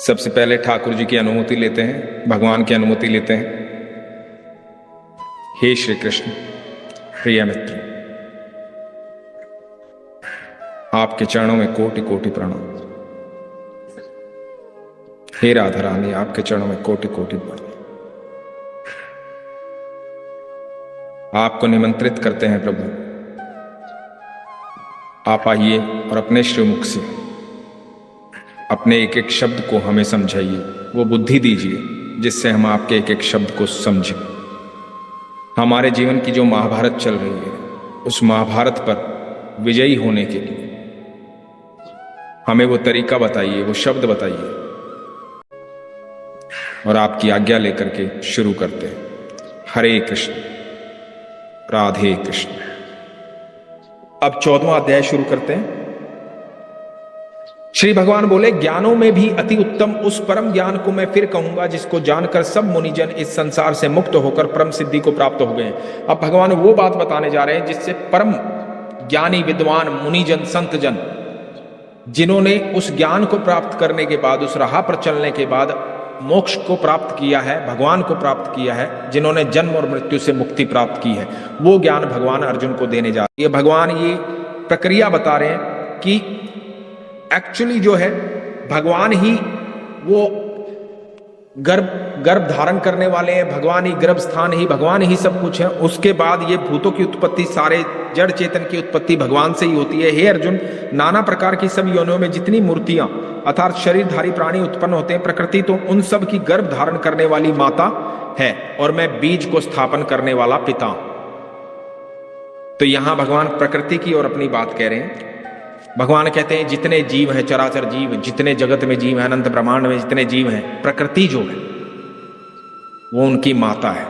सबसे पहले ठाकुर जी की अनुमति लेते हैं, भगवान की अनुमति लेते हैं। हे श्री कृष्ण प्रिय मित्र, आपके चरणों में कोटि कोटि प्रणाम। हे राधा रानी, आपके चरणों में कोटि कोटि प्रणाम। आपको निमंत्रित करते हैं प्रभु, आप आइए और अपने श्रीमुख से अपने एक एक शब्द को हमें समझाइए, वो बुद्धि दीजिए जिससे हम आपके एक एक शब्द को समझें। हमारे जीवन की जो महाभारत चल रही है, उस महाभारत पर विजयी होने के लिए हमें वो तरीका बताइए, वो शब्द बताइए, और आपकी आज्ञा लेकर के शुरू करते हैं। हरे कृष्ण राधे कृष्ण। अब 14वां अध्याय शुरू करते हैं। श्री भगवान बोले, ज्ञानों में भी अति उत्तम उस परम ज्ञान को मैं फिर कहूंगा जिसको जानकर सब मुनिजन इस संसार से मुक्त होकर परम सिद्धि को प्राप्त हो गए। अब भगवान वो बात बताने जा रहे हैं जिससे परम ज्ञानी विद्वान मुनिजन संतजन, जिन्होंने उस ज्ञान को प्राप्त करने के बाद, उस राह पर चलने के बाद मोक्ष को प्राप्त किया है, भगवान को प्राप्त किया है, जिन्होंने जन्म और मृत्यु से मुक्ति प्राप्त की है, वो ज्ञान भगवान अर्जुन को देने जा रहे हैं। भगवान ये प्रक्रिया बता रहे हैं कि एक्चुअली जो है भगवान ही वो गर्भ धारण करने वाले हैं, भगवान ही गर्भ स्थान ही, भगवान ही सब कुछ है। उसके बाद ये भूतों की उत्पत्ति, सारे जड़ चेतन की उत्पत्ति भगवान से ही होती है। हे अर्जुन, नाना प्रकार की सब योनियों में जितनी मूर्तियां अर्थात शरीरधारी प्राणी उत्पन्न होते हैं, प्रकृति तो उन सब की गर्भ धारण करने वाली माता है, और मैं बीज को स्थापन करने वाला पिता हूं। तो यहां भगवान प्रकृति की और अपनी बात कह रहे हैं। भगवान कहते हैं जितने जीव हैं, चराचर जीव, जितने जगत में जीव हैं, अनंत ब्रह्मांड में जितने जीव हैं, प्रकृति जो है वो उनकी माता है,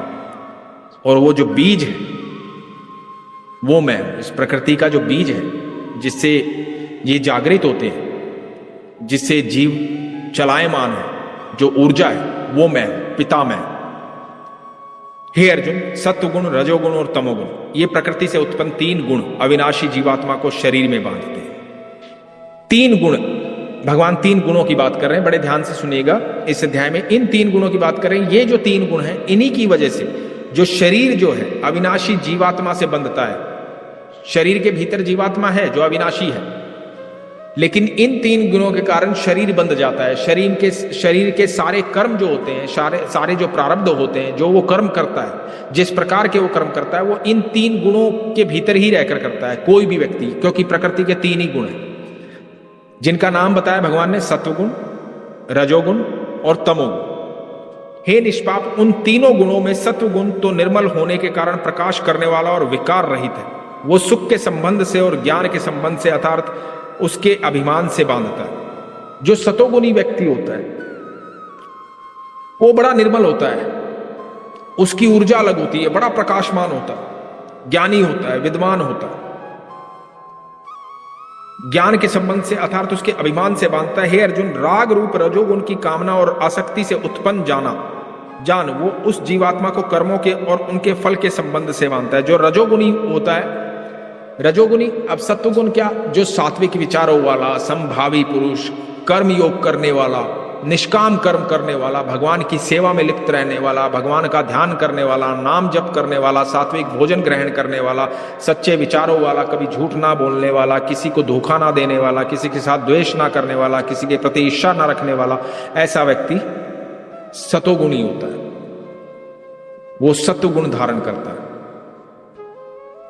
और वो जो बीज है वो मैं हूं। इस प्रकृति का जो बीज है जिससे ये जागृत होते हैं, जिससे जीव चलायमान है, जो ऊर्जा है वो मैं हूं, पिता मैं। हे अर्जुन, सत्वगुण, रजोगुण और तमोगुण, ये प्रकृति से उत्पन्न 3 गुण अविनाशी जीवात्मा को शरीर में बांधते हैं। 3 गुण, भगवान 3 गुणों की बात कर रहे हैं, बड़े ध्यान से सुनिएगा इस अध्याय में। इन 3 गुणों की बात कर रहे हैं। ये जो 3 गुण हैं, इन्हीं की वजह से जो शरीर जो है अविनाशी जीवात्मा से बंधता है। शरीर के भीतर जीवात्मा है जो अविनाशी है, लेकिन इन 3 गुणों के कारण शरीर बंध जाता है। शरीर के सारे कर्म जो होते हैं, सारे जो प्रारब्ध होते हैं, जो वो कर्म करता है, जिस प्रकार के वो कर्म करता है, वो इन 3 गुणों के भीतर ही रहकर करता है कोई भी व्यक्ति, क्योंकि प्रकृति के 3 ही गुण हैं जिनका नाम बताया भगवान ने, सत्वगुण, रजोगुण और तमोगुण। हे निष्पाप, उन तीनों गुणों में सत्वगुण तो निर्मल होने के कारण प्रकाश करने वाला और विकार रहित है। वो सुख के संबंध से और ज्ञान के संबंध से अर्थात उसके अभिमान से बांधता है। जो सतोगुणी व्यक्ति होता है वो बड़ा निर्मल होता है, उसकी ऊर्जा अलग होती है, बड़ा प्रकाशमान होता है, ज्ञानी होता है, विद्वान होता है, ज्ञान के संबंध से अर्थात उसके अभिमान से बांधता है। हे अर्जुन, राग रूप रजोगुण की कामना और आसक्ति से उत्पन्न जान वो उस जीवात्मा को कर्मों के और उनके फल के संबंध से बांधता है। जो रजोगुणी होता है, रजोगुणी, अब सत्वगुण क्या, जो सात्विक विचारों वाला, संभावी पुरुष, कर्म योग करने वाला, निष्काम कर्म करने वाला, भगवान की सेवा में लिप्त रहने वाला, भगवान का ध्यान करने वाला, नाम जप करने वाला, सात्विक भोजन ग्रहण करने वाला, सच्चे विचारों वाला, कभी झूठ ना बोलने वाला, किसी को धोखा ना देने वाला, किसी के साथ द्वेष ना करने वाला, किसी के प्रति ईर्ष्या ना रखने वाला, ऐसा व्यक्ति सतोगुणी होता है। वो सत्वगुण धारण करता है।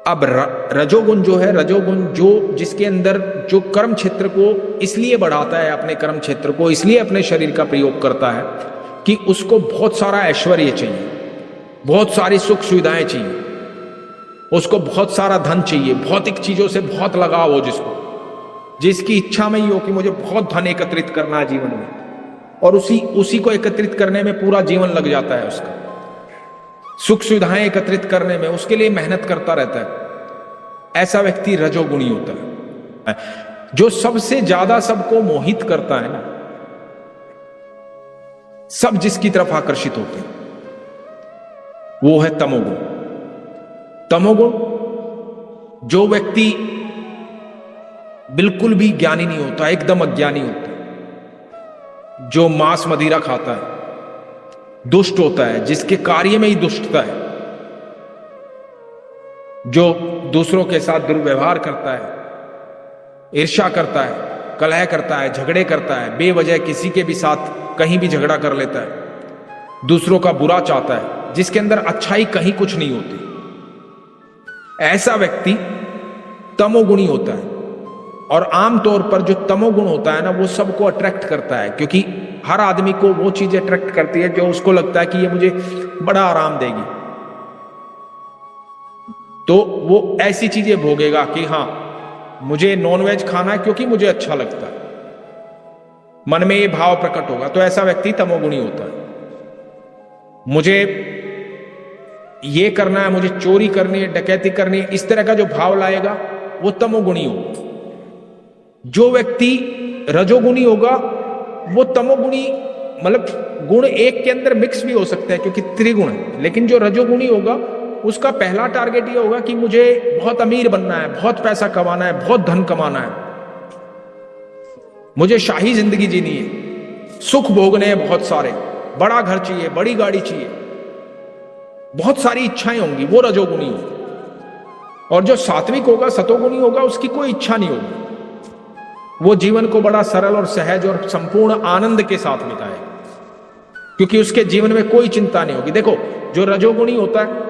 अब रजोगुण जो है, रजोगुण जो जिसके अंदर जो कर्म क्षेत्र को इसलिए बढ़ाता है, अपने कर्म क्षेत्र को इसलिए अपने शरीर का प्रयोग करता है कि उसको बहुत सारा ऐश्वर्य चाहिए, बहुत सारी सुख सुविधाएं चाहिए, उसको बहुत सारा धन चाहिए, भौतिक चीजों से बहुत लगाव हो, जिसकी इच्छा में ही हो कि मुझे बहुत धन एकत्रित करना है जीवन में, और उसी को एकत्रित करने में पूरा जीवन लग जाता है उसका, सुख सुविधाएं एकत्रित करने में उसके लिए मेहनत करता रहता है। ऐसा व्यक्ति रजोगुणी होता है। जो सबसे ज्यादा सबको मोहित करता है ना, सब जिसकी तरफ आकर्षित होते हैं, वो है तमोगुण। तमोगुण, जो व्यक्ति बिल्कुल भी ज्ञानी नहीं होता, एकदम अज्ञानी होता है, जो मांस मदिरा खाता है, दुष्ट होता है, जिसके कार्य में ही दुष्टता है, जो दूसरों के साथ दुर्व्यवहार करता है, ईर्ष्या करता है, कलह करता है, झगड़े करता है, बेवजह किसी के भी साथ कहीं भी झगड़ा कर लेता है, दूसरों का बुरा चाहता है, जिसके अंदर अच्छाई कहीं कुछ नहीं होती, ऐसा व्यक्ति तमोगुणी होता है। और आमतौर पर जो तमोगुण होता है ना, वो सबको अट्रैक्ट करता है, क्योंकि हर आदमी को वो चीज अट्रैक्ट करती है जो उसको लगता है कि ये मुझे बड़ा आराम देगी, तो वो ऐसी चीजें भोगेगा कि हाँ मुझे नॉनवेज खाना है क्योंकि मुझे अच्छा लगता है, मन में ये भाव प्रकट होगा, तो ऐसा व्यक्ति तमोगुणी होता है। मुझे ये करना है, मुझे चोरी करनी है, डकैती करनी है, इस तरह का जो भाव लाएगा वो तमोगुणी होगा। जो व्यक्ति रजोगुणी होगा वो तमोगुणी, मतलब गुण एक के अंदर मिक्स भी हो सकता है क्योंकि त्रिगुण है, लेकिन जो रजोगुणी होगा उसका पहला टारगेट ये होगा कि मुझे बहुत अमीर बनना है, बहुत पैसा कमाना है, बहुत धन कमाना है, मुझे शाही जिंदगी जीनी है, सुख भोगने हैं बहुत सारे, बड़ा घर चाहिए, बड़ी गाड़ी चाहिए, बहुत सारी इच्छाएं होंगी, वो रजोगुणी होगा। और जो सात्विक होगा, सतोगुणी होगा, उसकी कोई इच्छा नहीं होगी, वो जीवन को बड़ा सरल और सहज और संपूर्ण आनंद के साथ बिताएगा, क्योंकि उसके जीवन में कोई चिंता नहीं होगी। देखो, जो रजोगुणी होता है,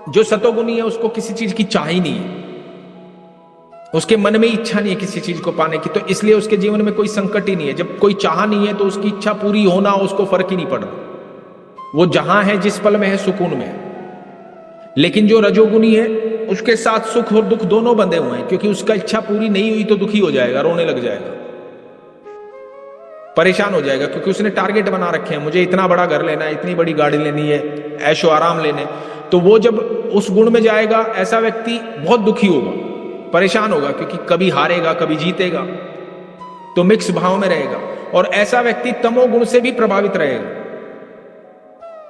जो सतोगुणी है, उसको किसी चीज की चाह ही नहीं है, उसके मन में इच्छा नहीं है किसी चीज को पाने की, तो इसलिए उसके जीवन में कोई संकट ही नहीं है। जब कोई चाह नहीं है तो उसकी इच्छा पूरी होना उसको फर्क ही नहीं पड़ रहा, वो जहां है, जिस पल में है, सुकून में है। लेकिन जो रजोगुणी है उसके साथ सुख और दुख दोनों बंधे हुए हैं, क्योंकि उसका इच्छा पूरी नहीं हुई तो दुखी हो जाएगा, रोने लग जाएगा, परेशान हो जाएगा, क्योंकि उसने टारगेट बना रखे हैं, मुझे इतना बड़ा घर लेना है, इतनी बड़ी गाड़ी लेनी है, ऐशो आराम लेने। तो वो जब उस गुण में जाएगा, ऐसा व्यक्ति बहुत दुखी होगा, परेशान होगा, क्योंकि कभी हारेगा कभी जीतेगा, तो मिक्स भाव में रहेगा। और ऐसा व्यक्ति तमोगुण से भी प्रभावित रहेगा,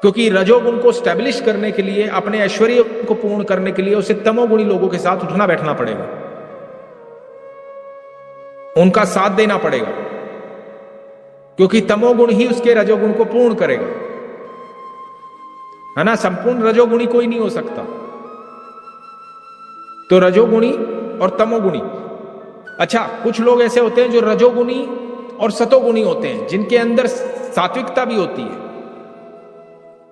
क्योंकि रजोगुण को स्टैब्लिश करने के लिए, अपने ऐश्वर्य को पूर्ण करने के लिए उसे तमोगुणी लोगों के साथ उठना बैठना पड़ेगा, उनका साथ देना पड़ेगा, क्योंकि तमोगुण ही उसके रजोगुण को पूर्ण करेगा, है ना। संपूर्ण रजोगुणी कोई नहीं हो सकता। तो रजोगुणी और तमोगुणी। अच्छा, कुछ लोग ऐसे होते हैं जो रजोगुणी और सतोगुणी होते हैं, जिनके अंदर सात्विकता भी होती है।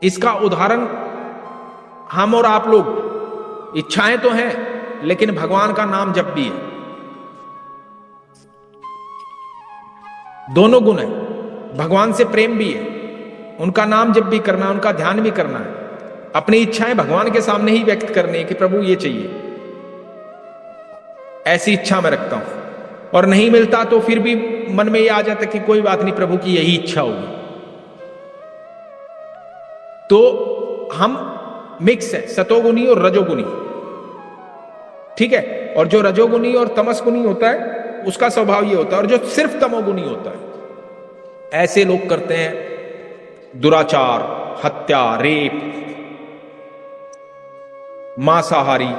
इसका उदाहरण हम और आप लोग, इच्छाएं तो हैं लेकिन भगवान का नाम जप भी है, दोनों गुण है, भगवान से प्रेम भी है, उनका नाम जप भी करना, उनका ध्यान भी करना है, अपनी इच्छाएं भगवान के सामने ही व्यक्त करनी है कि प्रभु ये चाहिए, ऐसी इच्छा मैं रखता हूं। और नहीं मिलता तो फिर भी मन में ये आ जाता कि कोई बात नहीं, प्रभु की यही इच्छा होगी। तो हम मिक्स है, सतोगुणी और रजोगुणी, ठीक है। और जो रजोगुणी और तमसगुणी होता है उसका स्वभाव ये होता है, और जो सिर्फ तमोगुणी होता है, ऐसे लोग करते हैं दुराचार, हत्या, रेप, मांसाहारी।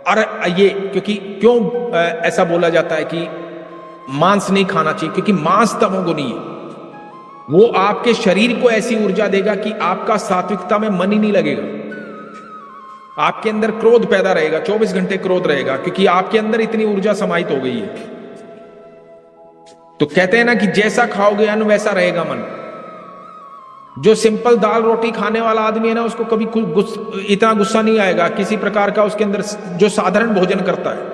और ये क्यों ऐसा बोला जाता है कि मांस नहीं खाना चाहिए? क्योंकि मांस तमोगुणी है, वो आपके शरीर को ऐसी ऊर्जा देगा कि आपका सात्विकता में मन ही नहीं लगेगा, आपके अंदर क्रोध पैदा रहेगा, 24 घंटे क्रोध रहेगा, क्योंकि आपके अंदर इतनी ऊर्जा समाहित हो गई है। तो कहते हैं ना कि जैसा खाओगे अन्न वैसा रहेगा मन। जो सिंपल दाल रोटी खाने वाला आदमी है ना, उसको कभी इतना गुस्सा नहीं आएगा किसी प्रकार का उसके अंदर, जो साधारण भोजन करता है।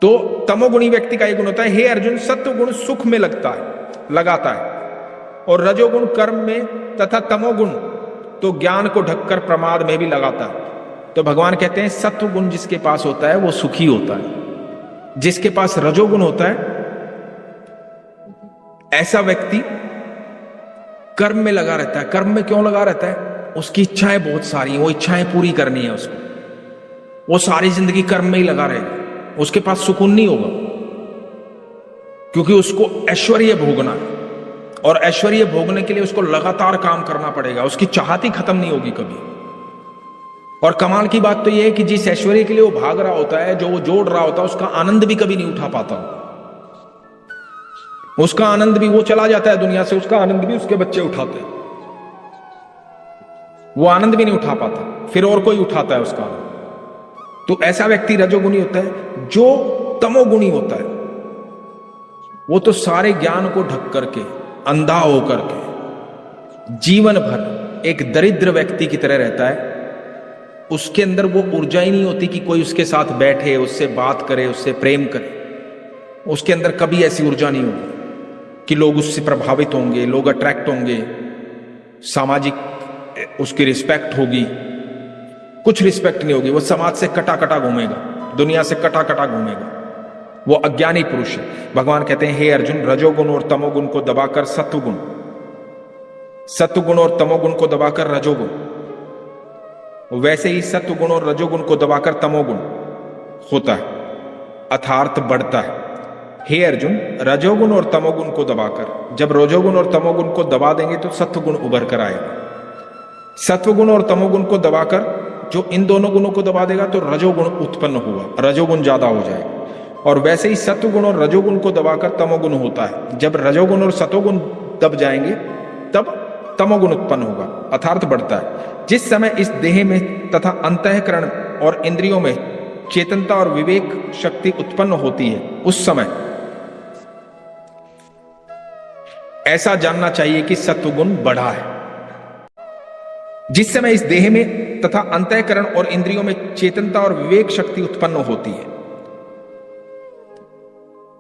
तो तमोगुणी व्यक्ति का एक गुण होता है, हे अर्जुन, सत्व गुण सुख में लगाता है, और रजोगुण कर्म में, तथा तमोगुण तो ज्ञान को ढककर प्रमाद में भी लगाता है। तो भगवान कहते हैं सत्व गुण जिसके पास होता है वो सुखी होता है, जिसके पास रजोगुण होता है ऐसा व्यक्ति कर्म में लगा रहता है। कर्म में क्यों लगा रहता है? उसकी इच्छाएं बहुत सारी, वो इच्छाएं पूरी करनी है उसको, वो सारी जिंदगी कर्म में ही लगा रहेगा, उसके पास सुकून नहीं होगा, क्योंकि उसको ऐश्वर्य भोगना है, और ऐश्वर्य भोगने के लिए उसको लगातार काम करना पड़ेगा, उसकी चाहत ही खत्म नहीं होगी कभी। और कमाल की बात तो यह है कि जिस ऐश्वर्य के लिए वो भाग रहा होता है, जो वो जोड़ रहा होता है, उसका आनंद भी कभी नहीं उठा पाता। उसका आनंद भी वो चला जाता है दुनिया से, उसका आनंद भी उसके बच्चे उठाते हैं। वो आनंद भी नहीं उठा पाता, फिर और कोई उठाता है उसका आनंद। तो ऐसा व्यक्ति रजोगुणी होता है। जो तमोगुणी होता है वो तो सारे ज्ञान को ढक करके, अंधा होकर के जीवन भर एक दरिद्र व्यक्ति की तरह रहता है। उसके अंदर वो ऊर्जा ही नहीं होती कि कोई उसके साथ बैठे, उससे बात करे, उससे प्रेम करे। उसके अंदर कभी ऐसी ऊर्जा नहीं होगी कि लोग उससे प्रभावित होंगे, लोग अट्रैक्ट होंगे, सामाजिक उसकी रिस्पेक्ट होगी। कुछ रिस्पेक्ट नहीं होगी। वो समाज से कटा कटा घूमेगा, दुनिया से कटा कटा घूमेगा। वो अज्ञानी पुरुष है। भगवान कहते हैं, हे अर्जुन, रजोगुण और तमोगुण को दबाकर सत्वगुण, सत्वगुण और तमोगुण को दबाकर रजोगुण, वैसे ही सत्वगुण और रजोगुण को दबाकर तमोगुण होता है, अर्थात बढ़ता है। हे अर्जुन, रजोगुण और तमोगुण को दबाकर, जब रजोगुण और तमोगुण को दबा देंगे तो सत्वगुण उभर कर आएगा। सत्वगुण और तमोगुण को दबाकर, जो इन दोनों गुणों को दबा देगा तो रजोगुण उत्पन्न होगा, रजोगुण ज्यादा हो जाएगा। और वैसे ही सत्वगुण और रजोगुण को दबाकर तमोगुण होता है। जब रजोगुण और सतोगुण दब जाएंगे तब तमोगुण उत्पन्न होगा, अर्थात बढ़ता है। जिस समय इस देह में तथा अंतःकरण और इंद्रियों में चेतनता और विवेक शक्ति उत्पन्न होती है, उस समय ऐसा जानना चाहिए कि सत्वगुण बढ़ा है। जिस समय इस देह में तथा अंतःकरण और इंद्रियों में चेतनता और विवेक शक्ति उत्पन्न होती है,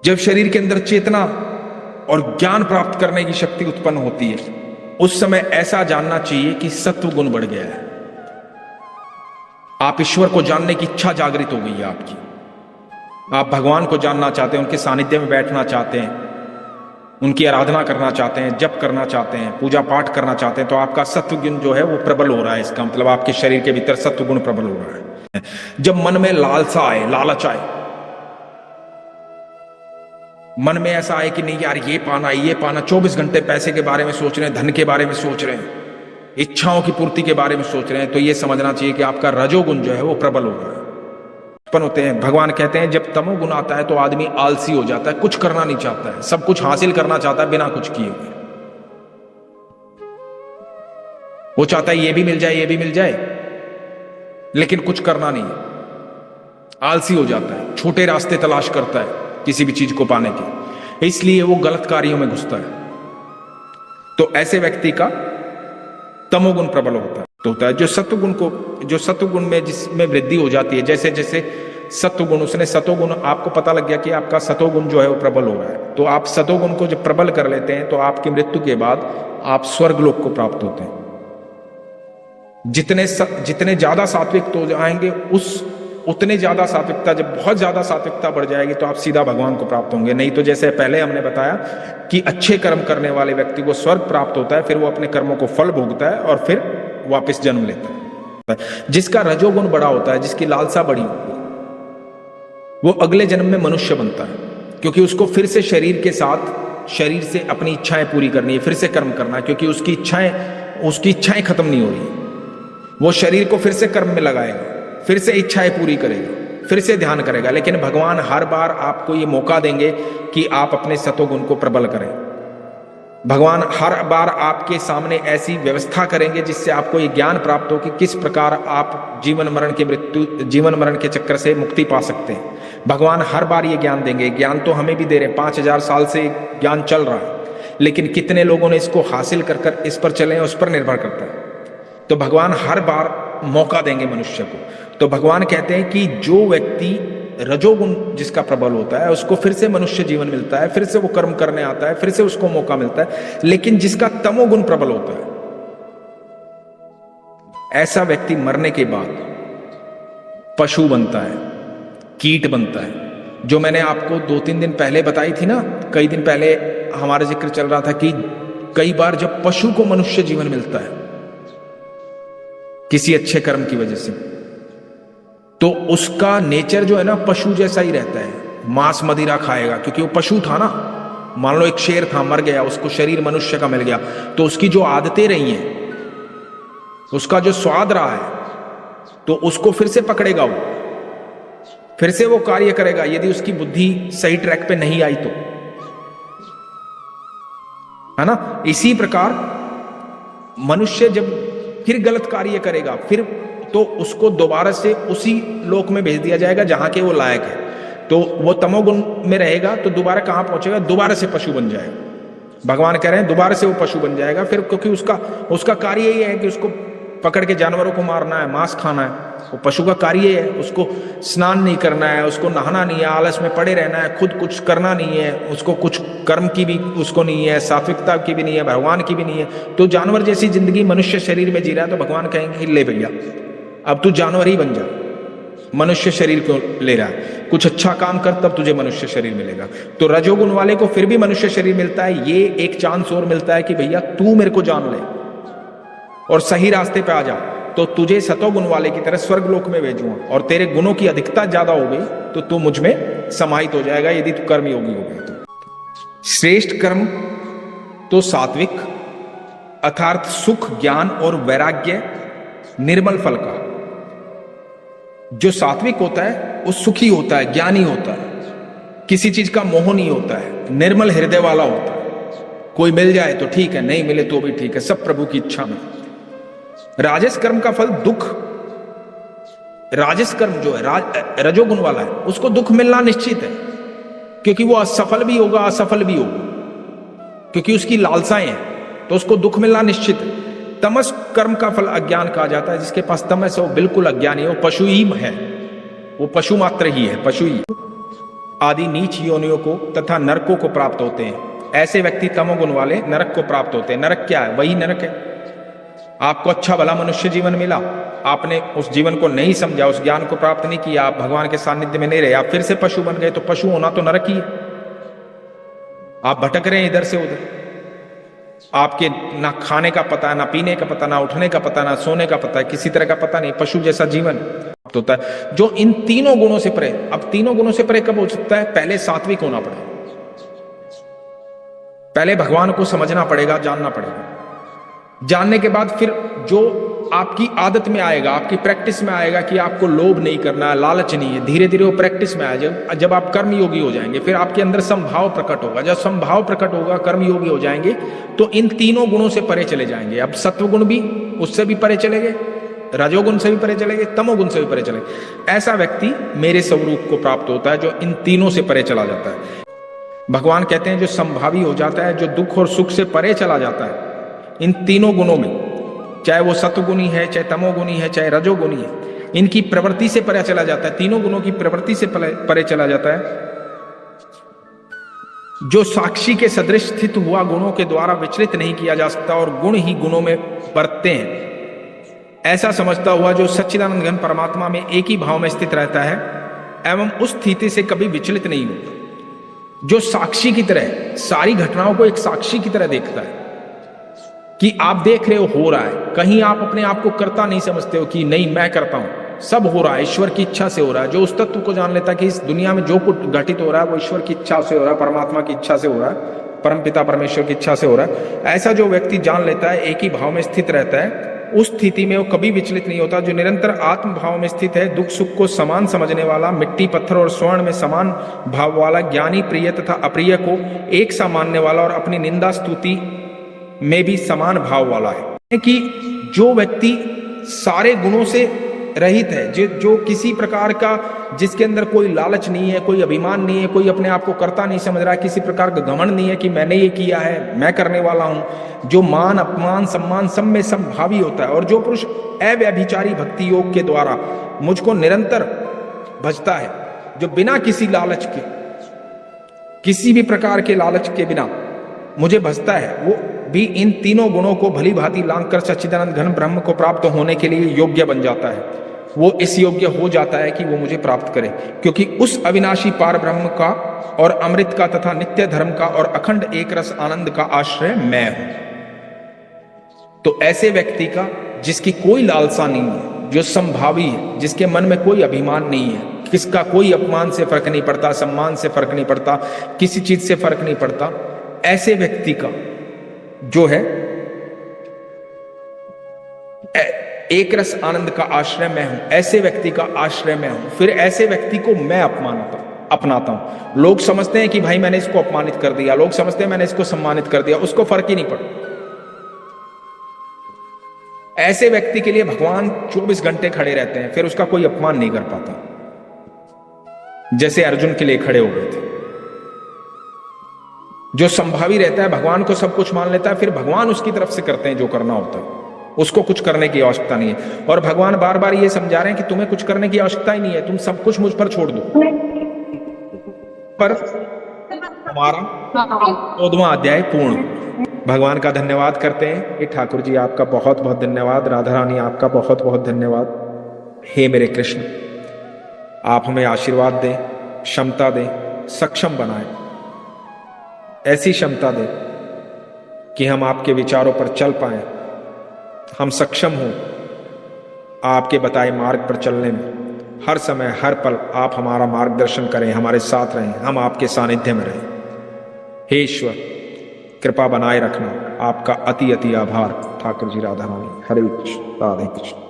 जब शरीर के अंदर चेतना और ज्ञान प्राप्त करने की शक्ति उत्पन्न होती है, उस समय ऐसा जानना चाहिए कि सत्व गुण बढ़ गया है। आप ईश्वर को जानने की इच्छा जागृत हो गई है आपकी। आप भगवान को जानना चाहते हैं, उनके सानिध्य में बैठना चाहते हैं, उनकी आराधना करना चाहते हैं, जप करना चाहते हैं, पूजा पाठ करना चाहते हैं, तो आपका सत्व गुण जो है वो प्रबल हो रहा है। इसका मतलब आपके शरीर के भीतर सत्व गुण प्रबल हो रहा है। जब मन में लालसा आए, लालच आए, मन में ऐसा आए कि नहीं यार ये पाना, 24 घंटे पैसे के बारे में सोच रहे हैं, धन के बारे में सोच रहे हैं, इच्छाओं की पूर्ति के बारे में सोच रहे हैं, तो ये समझना चाहिए कि आपका रजोगुण जो है वो प्रबल हो रहा है, उत्पन्न होते हैं। भगवान कहते हैं जब तमोगुण आता है तो आदमी आलसी हो जाता है, कुछ करना नहीं चाहता है, सब कुछ हासिल करना चाहता है बिना कुछ किए हुए। वो चाहता है ये भी मिल जाए, ये भी मिल जाए, लेकिन कुछ करना नहीं है, आलसी हो जाता है, छोटे रास्ते तलाश करता है किसी भी चीज को पाने के, इसलिए वो गलत कार्यों में घुसता है। तो ऐसे व्यक्ति का तमोगुण प्रबल होता है। जो सत्वगुण में जिसमें वृद्धि हो जाती है, जैसे जैसे सत्वगुण, उसने सतोगुण, आपको पता लग गया कि आपका सतोगुण जो है वो प्रबल हो रहा है, तो आप सतोगुण को जब प्रबल कर लेते हैं तो आपकी मृत्यु के बाद आप स्वर्ग लोक को प्राप्त होते हैं। जितने ज्यादा सात्विक तो जाएंगे, उतने ज्यादा सात्विकता, जब बहुत ज्यादा सात्विकता बढ़ जाएगी तो आप सीधा भगवान को प्राप्त होंगे। नहीं तो जैसे पहले हमने बताया कि अच्छे कर्म करने वाले व्यक्ति को स्वर्ग प्राप्त होता है, फिर वो अपने कर्मों को फल भोगता है और फिर वापस जन्म लेता है। जिसका रजोगुण बड़ा होता है, जिसकी लालसा बड़ी होती है, वो अगले जन्म में मनुष्य बनता है, क्योंकि उसको फिर से शरीर के साथ, शरीर से अपनी इच्छाएं पूरी करनी है, फिर से कर्म करना है, क्योंकि उसकी इच्छाएं खत्म नहीं हो रही। वो शरीर को फिर से कर्म में लगाएगा, फिर से इच्छाएं पूरी करेगा, फिर से ध्यान करेगा। लेकिन भगवान हर बार आपको ये मौका देंगे कि आप अपने सतोगुण को प्रबल करें। भगवान हर बार आपके सामने ऐसी व्यवस्था करेंगे जिससे आपको ये ज्ञान प्राप्त हो कि किस प्रकार आप जीवन मरण के चक्कर से मुक्ति पा सकते हैं। भगवान हर बार ये ज्ञान देंगे। ज्ञान तो हमें भी दे रहे हैं, 5000 साल से ज्ञान चल रहा है, लेकिन कितने लोगों ने इसको हासिल कर इस पर चले, उस पर निर्भर करता है। तो भगवान हर बार मौका देंगे मनुष्य को। तो भगवान कहते हैं कि जो व्यक्ति रजोगुण जिसका प्रबल होता है, उसको फिर से मनुष्य जीवन मिलता है, फिर से वो कर्म करने आता है, फिर से उसको मौका मिलता है। लेकिन जिसका तमोगुण प्रबल होता है, ऐसा व्यक्ति मरने के बाद पशु बनता है, कीट बनता है। जो मैंने आपको 2-3 दिन पहले बताई थी ना, कई दिन पहले हमारा जिक्र चल रहा था कि कई बार जब पशु को मनुष्य जीवन मिलता है किसी अच्छे कर्म की वजह से, तो उसका नेचर जो है ना पशु जैसा ही रहता है, मांस मदिरा खाएगा, क्योंकि वो पशु था ना। मान लो एक शेर था, मर गया, उसको शरीर मनुष्य का मिल गया, तो उसकी जो आदतें रही हैं, उसका जो स्वाद रहा है, तो उसको फिर से पकड़ेगा, वो फिर से वो कार्य करेगा, यदि उसकी बुद्धि सही ट्रैक पे नहीं आई तो। है ना। इसी प्रकार मनुष्य जब फिर गलत कार्य करेगा, फिर तो उसको दोबारा से उसी लोक में भेज दिया जाएगा जहां के वो लायक है। तो वो तमोगुण में रहेगा तो दोबारा कहां पहुंचेगा, दोबारा से पशु बन जाएगा। भगवान कह रहे हैं दोबारा से वो पशु बन जाएगा फिर, क्योंकि उसका कार्य यही है कि उसको पकड़ के जानवरों को मारना है, मांस खाना है। वो पशु का कार्य है, उसको स्नान नहीं करना है, उसको नहाना नहीं है, आलस में पड़े रहना है, खुद कुछ करना नहीं है, उसको कुछ कर्म की भी उसको नहीं है, सात्विकता की भी नहीं है, भगवान की भी नहीं है। तो जानवर जैसी जिंदगी मनुष्य शरीर में जी रहा है, तो भगवान कहेंगे कि ले भैया अब तू जानवर ही बन जा, मनुष्य शरीर क्यों ले रहा है, कुछ अच्छा काम कर तब तुझे मनुष्य शरीर मिलेगा। तो रजोगुण वाले को फिर भी मनुष्य शरीर मिलता है, ये एक चांस और मिलता है कि भैया तू मेरे को जान ले और सही रास्ते पे आ जा, तो तुझे सतोगुण वाले की तरह स्वर्ग लोक में भेजूंगा, और तेरे गुणों की अधिकता ज्यादा हो गई तो तू मुझ में समाहित हो जाएगा, यदि तू कर्मयोगी हो गया तो। श्रेष्ठ कर्म तो सात्विक अर्थात सुख, ज्ञान और वैराग्य, निर्मल फल का। जो सात्विक होता है वो सुखी होता है, ज्ञानी होता है, किसी चीज का मोह नहीं होता है, निर्मल हृदय वाला होता है। कोई मिल जाए तो ठीक है, नहीं मिले तो भी ठीक है, सब प्रभु की इच्छा में। राजस कर्म का फल दुख। राजस कर्म जो है रजोगुण वाला है, उसको दुख मिलना निश्चित है, क्योंकि वो असफल भी होगा, असफल भी होगा, क्योंकि उसकी लालसाएं हैं, तो उसको दुख मिलना निश्चित है। तमस कर्म का फल अज्ञान कहा जाता है, जिसके पास तमस है वो बिल्कुल अज्ञानी, वो पशु ही है, वो पशु मात्र ही है, पशु ही। आदि नीच योनियों को तथा नरकों को प्राप्त होते हैं। ऐसे व्यक्ति तमोगुण वाले नरक को प्राप्त होते हैं। नरक क्या है? वही नरक है। आपको अच्छा भला मनुष्य जीवन मिला, आपने उस जीवन को नहीं समझा, उस ज्ञान को प्राप्त नहीं किया, आप भगवान के सानिध्य में नहीं रहे, आप फिर से पशु बन गए, तो पशु होना तो नरक ही है। आप भटक रहे हैं इधर से उधर, आपके ना खाने का पता है, ना पीने का पता, ना उठने का पता, ना सोने का पता है, किसी तरह का पता नहीं, पशु जैसा जीवन होता है। जो इन तीनों गुणों से परे, अब तीनों गुणों से परे कब हो सकता है? पहले सात्विक होना पड़ेगा, पहले भगवान को समझना पड़ेगा, जानना पड़ेगा। जानने के बाद फिर जो आपकी आदत में आएगा, आपकी प्रैक्टिस में आएगा कि आपको लोभ नहीं करना है, लालच नहीं है, धीरे धीरे वो प्रैक्टिस में आएगा। जब आप कर्म योगी हो जाएंगे, फिर आपके अंदर संभाव प्रकट होगा। जब संभाव प्रकट होगा, कर्म योगी हो जाएंगे, तो इन तीनों गुणों से परे चले जाएंगे। अब सत्वगुण भी उससे भी परे चले गए, रजोगुण से भी परे चले गए, तमोगुण से भी परे चले गए। ऐसा व्यक्ति मेरे स्वरूप को प्राप्त होता है, जो इन तीनों से परे चला जाता है। भगवान कहते हैं जो संभावी हो जाता है, जो दुख और सुख से परे चला जाता है, इन तीनों गुणों में, चाहे वो सत्वगुणी है, चाहे तमोगुणी है, चाहे रजोगुणी है, इनकी प्रवृत्ति से परे चला जाता है, तीनों गुणों की प्रवृत्ति से परे चला जाता है। जो साक्षी के सदृश स्थित हुआ गुणों के द्वारा विचलित नहीं किया जा सकता और गुण ही गुणों में बरतते हैं, ऐसा समझता हुआ जो सच्चिदानंद घन परमात्मा में एक ही भाव में स्थित रहता है एवं उस स्थिति से कभी विचलित नहीं होता। जो साक्षी की तरह सारी घटनाओं को एक साक्षी की तरह देखता है कि आप देख रहे हो रहा है, कहीं आप अपने आप को करता नहीं समझते हो कि नहीं मैं करता हूं, सब हो रहा है ईश्वर की इच्छा से हो रहा है। जो उस तत्व को जान लेता है कि इस दुनिया में जो कुछ घटित हो रहा है वो ईश्वर की इच्छा से हो रहा है, परमात्मा की इच्छा से हो रहा है, परमपिता परमेश्वर की इच्छा से हो रहा है, ऐसा जो व्यक्ति जान लेता है, एक ही भाव में स्थित रहता है, उस स्थिति में वो कभी विचलित नहीं होता। जो निरंतर आत्म भाव में स्थित है, दुख सुख को समान समझने वाला, मिट्टी पत्थर और स्वर्ण में समान भाव वाला, ज्ञानी प्रिय तथा अप्रिय को एक सा मानने वाला और अपनी निंदा स्तुति में भी समान भाव वाला है। कि जो व्यक्ति सारे गुणों से रहित है, जो किसी प्रकार का, जिसके अंदर कोई लालच नहीं है, कोई अभिमान नहीं है, कोई अपने आप को करता नहीं समझ रहा है, किसी प्रकार का घमंड नहीं है कि मैंने ये किया है, मैं करने वाला हूं, जो मान अपमान सम्मान सब में समभावी होता है, और जो पुरुष अव्यभिचारी भक्ति योग के द्वारा मुझको निरंतर भजता है, जो बिना किसी लालच के, किसी भी प्रकार के लालच के बिना मुझे भजता है, वो भी इन तीनों गुणों को भली भांति लांघ कर सच्चिदानंद घन ब्रह्म को प्राप्त होने के लिए योग्य बन जाता है। वो इस योग्य हो जाता है कि वो मुझे प्राप्त करे, क्योंकि उस अविनाशी पार ब्रह्म का और अमृत का तथा नित्य धर्म का और अखंड एक रस आनंद का आश्रय मैं हूं। तो ऐसे व्यक्ति का, जिसकी कोई लालसा नहीं है, जो संभावी है, जिसके मन में कोई अभिमान नहीं है, किसका कोई अपमान से फर्क नहीं पड़ता, सम्मान से फर्क नहीं पड़ता, किसी चीज से फर्क नहीं पड़ता, ऐसे व्यक्ति का जो है एक रस आनंद का आश्रय मैं हूं, ऐसे व्यक्ति का आश्रय मैं हूं। फिर ऐसे व्यक्ति को मैं अपनाता हूं। लोग समझते हैं कि भाई मैंने इसको अपमानित कर दिया, लोग समझते हैं मैंने इसको सम्मानित कर दिया, उसको फर्क ही नहीं पड़ता। ऐसे व्यक्ति के लिए भगवान 24 घंटे खड़े रहते हैं, फिर उसका कोई अपमान नहीं कर पाता, जैसे अर्जुन के लिए खड़े हो गए थे। जो संभावी रहता है, भगवान को सब कुछ मान लेता है, फिर भगवान उसकी तरफ से करते हैं जो करना होता है, उसको कुछ करने की आवश्यकता नहीं है। और भगवान बार बार ये समझा रहे हैं कि तुम्हें कुछ करने की आवश्यकता ही नहीं है, तुम सब कुछ मुझ पर छोड़ दो। पर हमारा 14वां अध्याय पूर्ण। भगवान का धन्यवाद करते हैं कि ठाकुर जी आपका बहुत बहुत धन्यवाद, राधा रानी आपका बहुत बहुत धन्यवाद। हे मेरे कृष्ण, आप हमें आशीर्वाद दें, क्षमता दें, सक्षम बनाएं, ऐसी क्षमता दें कि हम आपके विचारों पर चल पाएं, हम सक्षम हों आपके बताए मार्ग पर चलने में। हर समय हर पल आप हमारा मार्गदर्शन करें, हमारे साथ रहें, हम आपके सानिध्य में रहें। हे ईश्वर, कृपा बनाए रखना। आपका अति अति आभार। ठाकुर जी, राधा रानी। हरे कृष्ण, राधे कृष्ण।